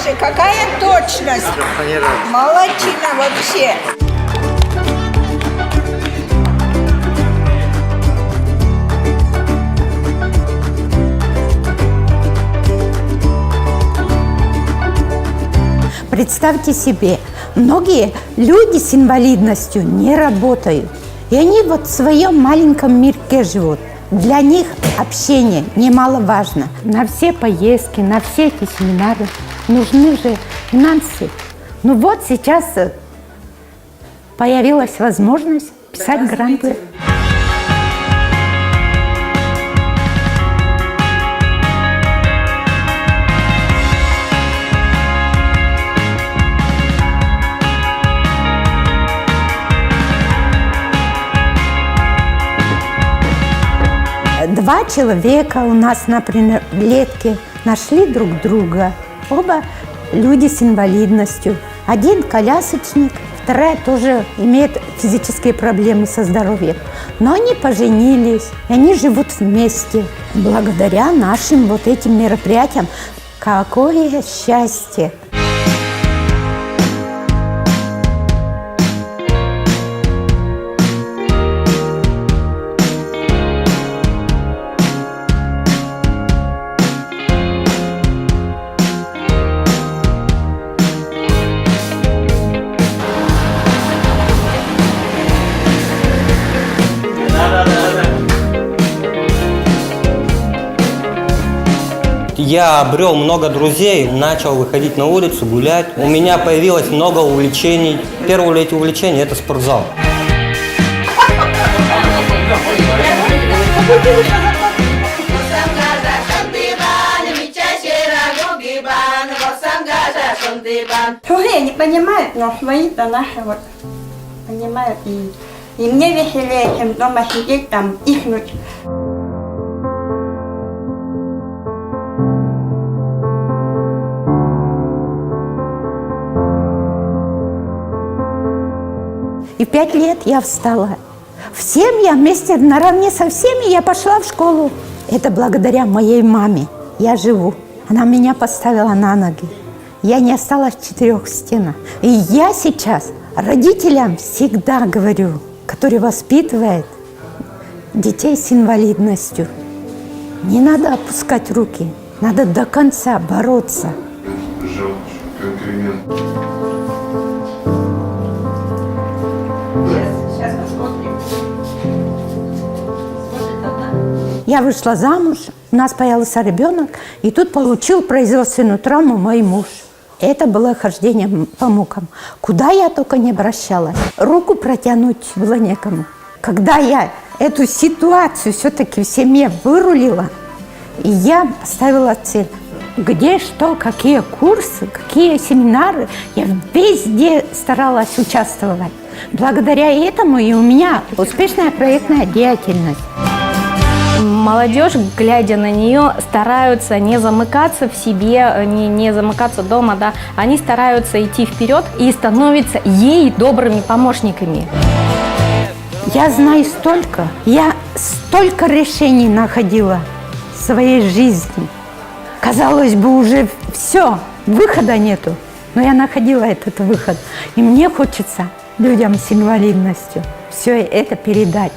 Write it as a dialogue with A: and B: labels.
A: Боже, какая точность! Молодчина вообще!
B: Представьте себе, многие люди с инвалидностью не работают. И они вот в своем маленьком мирке живут. Для них общение немаловажно. На все поездки, на все эти семинары нужны же финансы. Ну вот сейчас появилась возможность писать гранты. Два человека у нас на принадлетке нашли друг друга. Оба люди с инвалидностью. Один колясочник, вторая тоже имеет физические проблемы со здоровьем. Но они поженились, и они живут вместе. Благодаря нашим вот этим мероприятиям. Какое счастье!
C: Я обрел много друзей, начал выходить на улицу, гулять. У меня появилось много увлечений. Первое увлечение – это спортзал.
D: Чужие не понимают, но свои-то наши вот понимают. И мне веселее, чем дома сидеть там, ихнуть.
B: И в 5 лет я встала. Всем я вместе, наравне со всеми я пошла в школу. Это благодаря моей маме. Я живу. Она меня поставила на ноги. Я не осталась в 4 стенах. И я сейчас родителям всегда говорю, которые воспитывают детей с инвалидностью, не надо опускать руки, надо до конца бороться. Я вышла замуж, у нас появился ребенок, и тут получил производственную травму мой муж. Это было хождение по мукам. Куда я только не обращалась. Руку протянуть было некому. Когда я эту ситуацию все-таки в семье вырулила, и я поставила цель. Где что, какие курсы, какие семинары, я везде старалась участвовать. Благодаря этому и у меня успешная проектная деятельность.
E: Молодежь, глядя на нее, стараются не замыкаться в себе, не замыкаться дома, да. Они стараются идти вперед и становятся ей добрыми помощниками.
B: Я знаю столько, я столько решений находила в своей жизни. Казалось бы, уже все, выхода нету, но я находила этот выход. И мне хочется людям с инвалидностью все это передать.